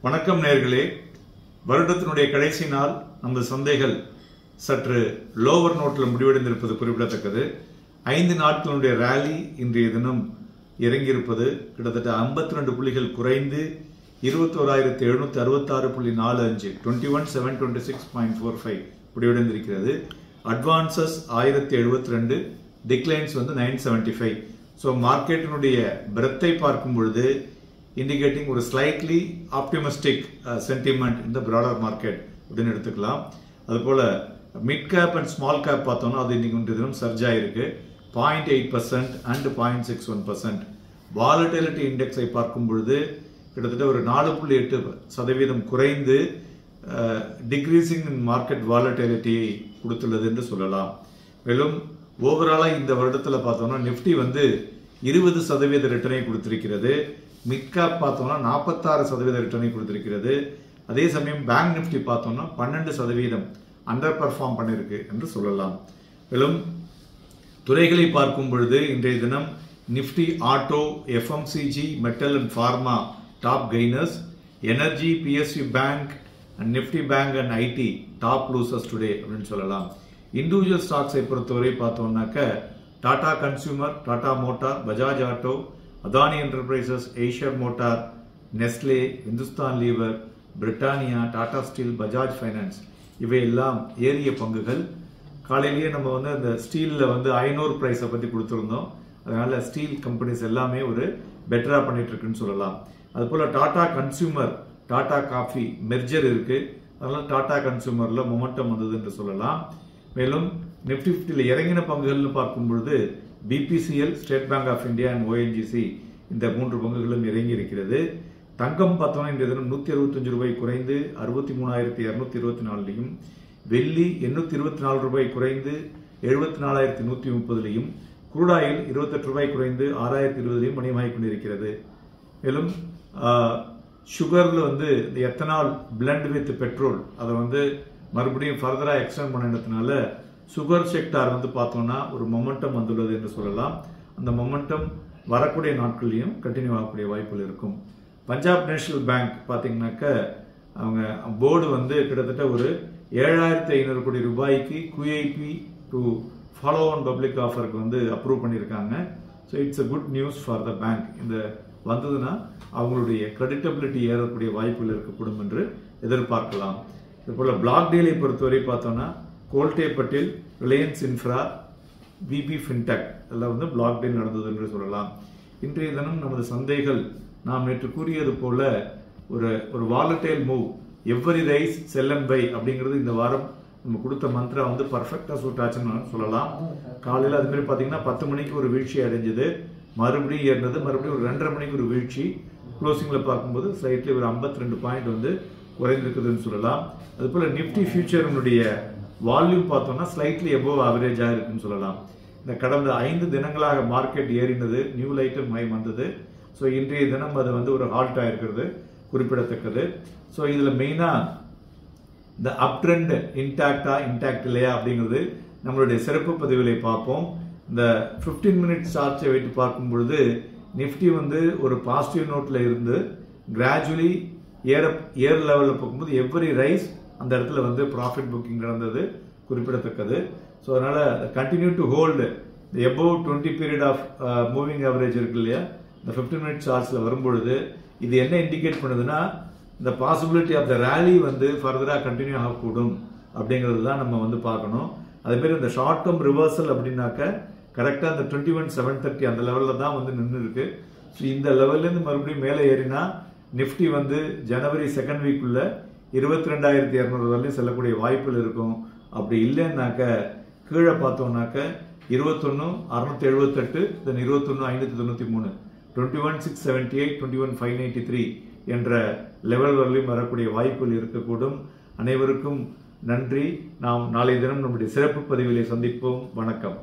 வணக்கம் நேயர்களே. வருடத்தினுடைய கடைசி நாள் நமது சந்தைகள் சற்று லோவர் நோட்டில் முடிவடைந்திருப்பது குறிப்பிடத்தக்கது. 5 நாட்களுடைய ரேலி இன்றைய தினம் இறங்கியிருப்பது கிட்டத்தட்ட 52 புள்ளிகள் குறைந்து 21,766.45 21,726.45 முடிவடைந்திருக்கிறது. Advances 1072, declines 975. ஸோ மார்க்கெட்டினுடைய பிரெத்தை பார்க்கும் பொழுது indicating ஒரு slightly optimistic sentiment in the broader market அப்படின்னு எடுத்துக்கலாம். அதுபோல mid cap and small cap பார்த்தோம்னா அது இன்னைக்கு தினம் சர்ஜ் ஆயிருக்கு 0.8% அண்ட் 0.61%. வாலட்டிலிட்டி இண்டெக்ஸை பார்க்கும் பொழுது கிட்டத்தட்ட ஒரு 4.8% குறைந்து டிக்ரீசிங் இன் மார்க்கெட் வாலட்டிலிட்டியை கொடுத்துள்ளது என்று சொல்லலாம். மேலும் ஓவராலாக இந்த வருடத்தில் பார்த்தோம்னா நிஃப்டி 20% ரிட்டர்னை கொடுத்திருக்கிறது. மிட் கேப் பார்த்தோம்னா 46% ரிட்டர்னை கொடுத்திருக்கிறது. அதே சமயம் பேங்க் நிஃப்டி பார்த்தோம்னா 12% அண்டர் பெர்ஃபார்ம் பண்ணிருக்கு என்று சொல்லலாம். மேலும் துறைகளை பார்க்கும் பொழுது இன்றைய தினம் Nifty auto, FMCG, metal and pharma top gainers, energy, PSU bank and Nifty bank and IT top losers today அப்படின்னு சொல்லலாம். இண்டிவிஜுவல் ஸ்டாக்ஸை பொறுத்தவரை பார்த்தோம்னாக்க Tata Consumer, Tata Motor, Bajaj Auto, Adani Enterprises, Eicher Motor, Nestle, Hindustan Lever, Britannia, Tata Steel, Bajaj Finance இவையெல்லாம் ஏறிய பங்குகள். காலையிலேயே நம்ம அந்த ஸ்டீலில் 500 ப்ரைஸை பற்றி கொடுத்துருந்தோம். அதனால ஸ்டீல் கம்பெனிஸ் எல்லாமே ஒரு பெட்டரா பண்ணிட்டு இருக்குன்னு சொல்லலாம். அதுபோல் Tata Consumer, Tata coffee merger இருக்கு. அதனால டாடா கன்சியூமர்ல மொமெண்டம் வந்தது என்று சொல்லலாம். மேலும் நிஃப்டி 50 இறங்கின பங்குகள்னு பார்க்கும் பொழுது BPCL, State Bank of India and ONGC இந்த 3 பங்குகளும் இறங்கி இருக்கிறது. தங்கம் பார்த்தோம்னா இன்றைய தினம் 165 ரூபாய் குறைந்து 63,224, வெள்ளி 824 ரூபாய் குறைந்து 74,130, குரூடாயில் 28 ரூபாய் குறைந்து 6,020 மணியமாகிக் கொண்டிருக்கிறது. மேலும் சுகர்ல இந்த எத்தனால் பிளண்ட் வித் பெட்ரோல் அதை மறுபடியும் ஃபர்தரா எக்ஸ்டெண்ட் பண்ணினதுனால சுகர் செக்டார் பார்த்தோம்னா ஒரு மொமெண்டம் வந்துள்ளது என்று சொல்லலாம். அந்த மொமெண்டம் வரக்கூடிய நாட்கள்லையும் கண்டினியூ ஆகக்கூடிய வாய்ப்புகள் இருக்கும். பஞ்சாப் நேஷனல் பேங்க் பார்த்தீங்கன்னாக்க அவங்க போர்டு கிட்டத்தட்ட ஒரு 7,500 கோடி ரூபாய்க்கு QIP to follow on public ஆஃபருக்கு அப்ரூவ் பண்ணியிருக்காங்க. So it's a good news for the bank. இந்த வந்ததுன்னா அவங்களுடைய கிரெடிட்டபிலிட்டி ஏறக்கூடிய வாய்ப்புகள் இருக்கக்கூடும் என்று எதிர்பார்க்கலாம். இதுபோல் பிளாக் டீலை பொறுத்தவரை பார்த்தோம்னா கோல்டே பட்டேல், ரிலையன்ஸ் இன்ஃப்ரா, பிபி ஃபின்டெக் எல்லாம் பிளாக் டீல் நடந்தது என்று சொல்லலாம். இன்றைய தினம் நமது சந்தைகள் நாம் நேற்று கூறியது போல ஒரு volatile move, every rise sell and buy அப்படிங்கிறது இந்த வாரம் நம்ம கொடுத்த மந்த்ரா பர்ஃபெக்டா சூட் ஆச்சுன்னு சொல்லலாம். காலையில் அது மாதிரி பார்த்தீங்கன்னா 10 மணிக்கு ஒரு வீழ்ச்சி அடைஞ்சது, மறுபடியும் ஏறினது, மறுபடியும் ஒரு 2:30 மணிக்கு ஒரு வீழ்ச்சி, க்ளோசிங்ல பார்க்கும்போது ஸ்லைட்லி ஒரு 52 பாயிண்ட் குறைந்திருக்குதுன்னு சொல்லலாம். அதுபோல நிப்டி ஃபியூச்சருடைய வால்யூம் பார்த்தோம்னா ஸ்லைட்லி எபோவ் ஆவரேஜா இருக்குன்னு சொல்லலாம். இந்த கடந்த 5 தினங்களாக மார்க்கெட் ஏறினது, நியூ லைட்டும் ஹை வந்தது. ஸோ இன்றைய தினம் அது ஒரு ஹால்ட் ஆயிருக்கிறது குறிப்பிடத்தக்கது. ஸோ இதுல மெயினா இந்த அப் ட்ரெண்ட் இன்டாக்ட் இல்லையா அப்படிங்கிறது நம்மளுடைய சிறப்பு பதிவுகளை பார்ப்போம். இந்த 15 மினிட்ஸ் சார்ட்ஸை வைத்து பார்க்கும் பொழுது நிப்டி ஒரு பாசிட்டிவ் நோட்ல இருந்து கிராஜுவலி ஏர் லெவலில் பார்க்கும்போது எவ்வரி ரைஸ் அந்த இடத்துல ப்ராஃபிட் புக்கிங் நடந்தது குறிப்பிடத்தக்கது. ஸோ அதனால continue to hold above 20 period of moving average இருக்கு இல்லையா, இந்த 15 மினிட்ஸ் சார்ட்ஸ்ல வரும்பொழுது இது என்ன இண்டிகேட் பண்ணுதுன்னா இந்த பாசிபிலிட்டி ஆஃப் த ரேலி ஃபர்தரா கண்டினியூ ஆகக்கூடும் அப்படிங்கிறது தான் நம்ம பார்க்கணும். அதே மாதிரி இந்த ஷார்ட் டேர்ம் ரிவர்சல் அப்படின்னாக்க கரெக்டா இந்த 21,730 அந்த லெவல்ல தான் நின்று இருக்கு. ஸோ இந்த லெவல்ல இருந்து மறுபடியும் மேலே ஏறினா நிப்டி ஜனவரி 2nd வீக்குள்ள 22,200 வரையும் செல்லக்கூடிய வாய்ப்புகள் இருக்கும். அப்படி இல்லைன்னாக்க கீழே பார்த்தோம்னாக்க 21,678, 21,593, 21,678, 21,593 என்ற லெவல் வரலையும் வரக்கூடிய வாய்ப்புகள் இருக்கக்கூடும். அனைவருக்கும் நன்றி. நாம் நாளைய தினம் நம்முடைய சிறப்பு பதிவிலே சந்திப்போம். வணக்கம்.